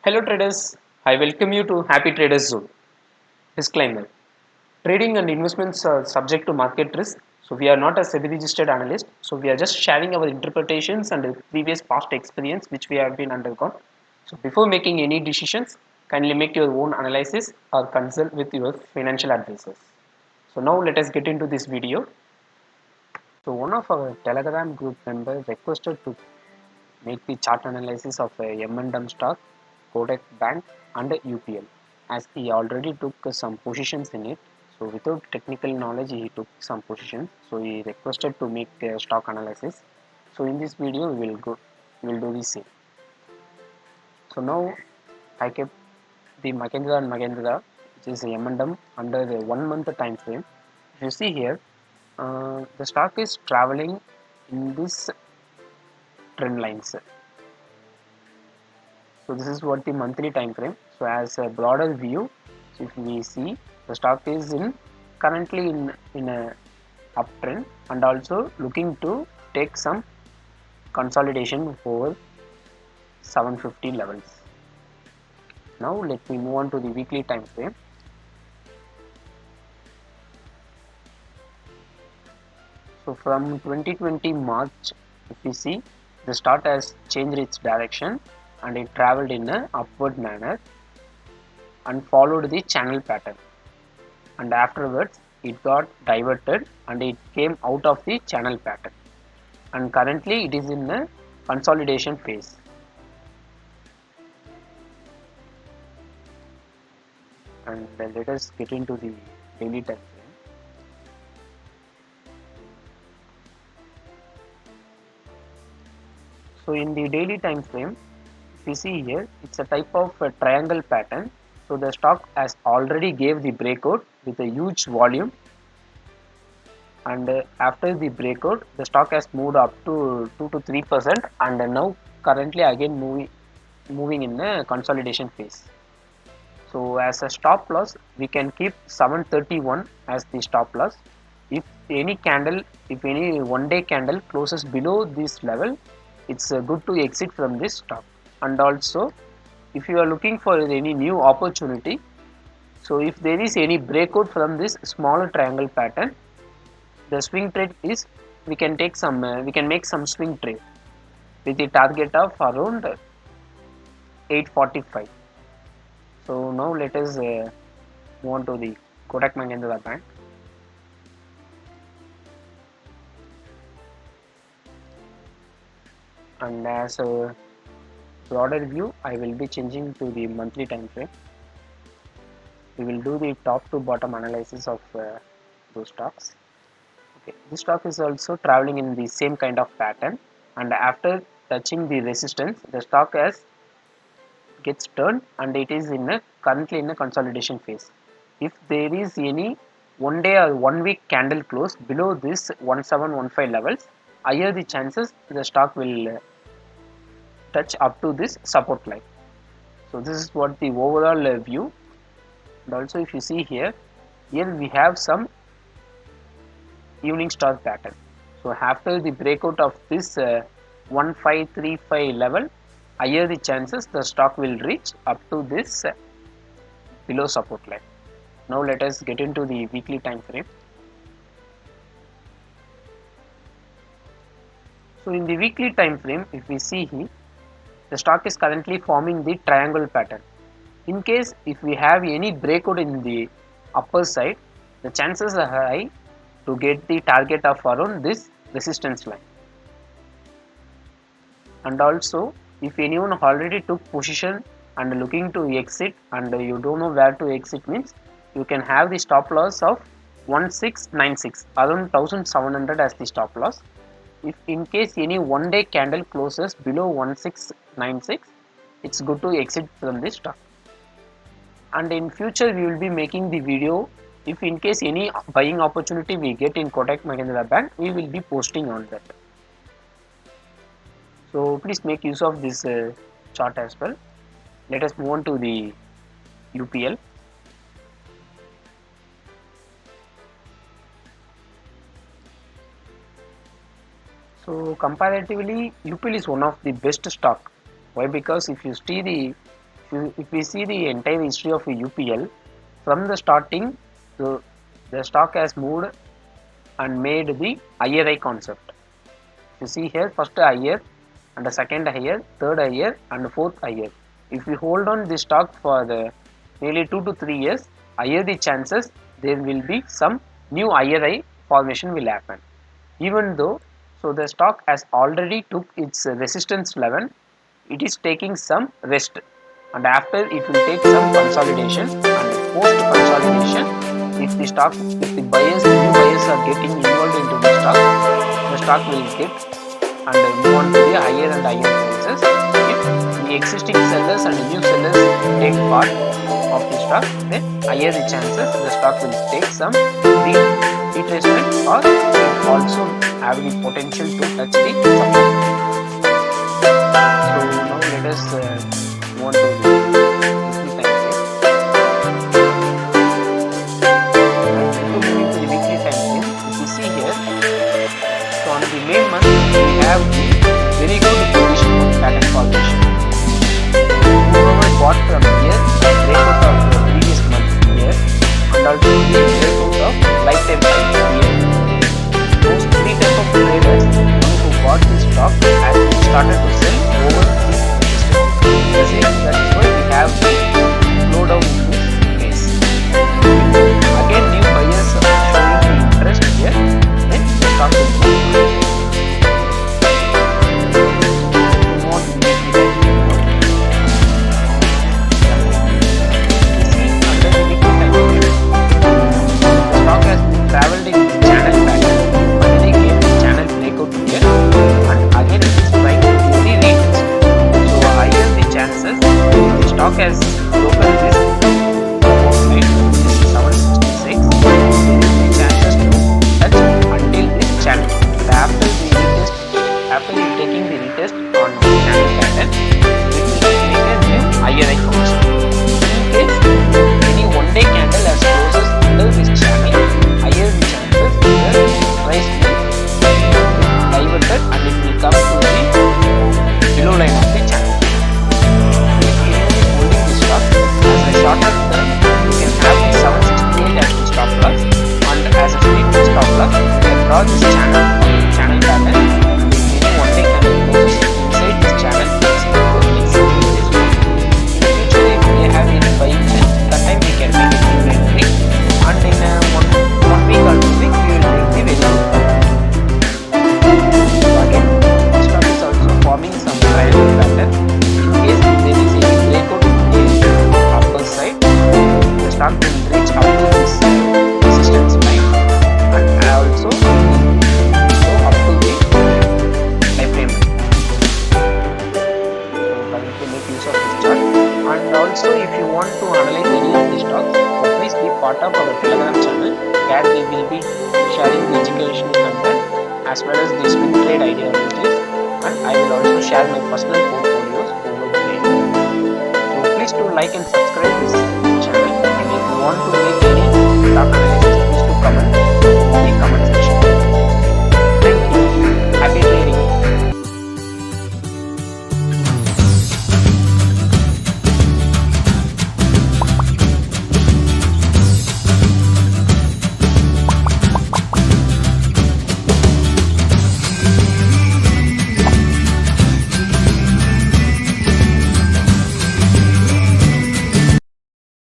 Hello traders, I welcome you to Happy Traders Zone. Disclaimer: trading and investments are subject to market risk, so we are not a SEBI registered analyst, so we are just sharing our interpretations and previous past experience which we have been undergone. So before making any decisions, kindly make your own analysis or consult with your financial advisors. So now let us get into this video. So one of our Telegram group members requested to make the chart analysis of a M&M stock, Kodak Bank and UPL, as he already took some positions in it. So without technical knowledge he took some positions, so he requested to make a stock analysis. So in this video we will do the same. So now I kept the Mahindra and Mahindra, which is M&M, under the 1 month time frame. If you see here, the stock is traveling in this trend lines. So this is what the monthly time frame. So as a broader view, so if we see, the stock is currently in a uptrend and also looking to take some consolidation over 750 levels. Now let me move on to the weekly time frame. So from 2020 March, if we see, the stock has changed its direction and it traveled in a upward manner and followed the channel pattern, and afterwards it got diverted and it came out of the channel pattern, and currently it is in a consolidation phase. And let us get into the daily time frame. So in the daily time frame, if you see here, it's a type of a triangle pattern. So the stock has already gave the breakout with a huge volume, and after the breakout the stock has moved up to 2 to 3%, and now currently again moving in a consolidation phase. So as a stop loss we can keep 731 as the stop loss. If any candle, if any one day candle closes below this level, it's good to exit from this stock. And also if you are looking for any new opportunity, so if there is any breakout from this smaller triangle pattern, the swing trade is, we can take some we can make some swing trade with the target of around 845. So now let us move on to the Kotak Mahindra Bank. And as a broader view, I will be changing to the monthly time frame. We will do the top to bottom analysis of those stocks. Okay, this stock is also traveling in the same kind of pattern, and after touching the resistance, the stock has gets turned and it is currently in a consolidation phase. If there is any one day or 1 week candle close below this 1715 levels, higher the chances the stock will touch up to this support line. So this is what the overall view. And also if you see here we have some evening star pattern. So after the breakout of this 1535 level, higher the chances the stock will reach up to this below support line. Now let us get into the weekly time frame. So in the weekly time frame, if we see here, the stock is currently forming the triangle pattern. In case if we have any breakout in the upper side, the chances are high to get the target of around this resistance line. And also if anyone already took position and looking to exit and you don't know where to exit, means you can have the stop loss of 1696, around 1700 as the stop loss. If in case any one day candle closes below 1696, it's good to exit from this stock. And in future we will be making the video, if in case any buying opportunity we get in Kotak Mahindra Bank, we will be posting on that. So please make use of this chart as well. Let us move on to the UPL. So comparatively UPL is one of the best stock. Why? Because if you if we see the entire history of UPL, from the starting, the stock has moved and made the higher concept. You see here, first higher and the second higher, third higher and fourth higher. If we hold on this stock for nearly 2 to 3 years, higher the chances there will be some new higher formation will happen. Even though, so the stock has already took its resistance level, it is taking some rest, and after it will take some consolidation, and post consolidation, if the stock, if the buyers, new buyers are getting involved into the stock will get and move on to the higher and higher prices. If the existing sellers and new sellers take part of the stock, then higher the chances the stock will take some retracement, or it also have the potential to touch the support. So now let us move on to the weekly time frame. And before moving to the weekly time frame, if you see here, so on the May month we have the very good position pattern formation. Whoever bought from here, breakout of the previous month here, and also the breakout of lifetime here. Those three type of traders who bought this stock and started to sell over this resistance. That is why we have the slowdown in this case. Again, new buyers are showing the interest here, then the stock will move. Traveled in channel pattern, finally came to channel breakout here, and again it is trying to do the retest. So higher the chances the stock has broken this support line, this is 766. There is the chances to touch until this channel. And after the retest, after taking the retest on the channel pattern, it will make a new higher concept. In case any one day candle has closes under this channel, higher the chances the price will diverted and it will come to the below line of the channel. If anyone is holding this stock as a shorter term, you can have the 768 as the stop loss, and as a straight stop loss, you can draw this channel pattern, and if any one day candle closes inside this channel, it's going to exit this one. In future, if we have any buying, then that time we can make it new entry, and in one week or 2 weeks we will make the value. So again, this stock is also forming some triangle pattern. In case there is a breakout in the upper side, the stock will reach up to this resistance line, and also go up to the time frame. So currently make use of this chart. And also if you want to analyze any of the stocks, so please be part of our Telegram channel, where we will be sharing the educational content as well as the swing trade ideologies, and I will also share my personal portfolios over the internet. So please do like and subscribe this channel, and if you want to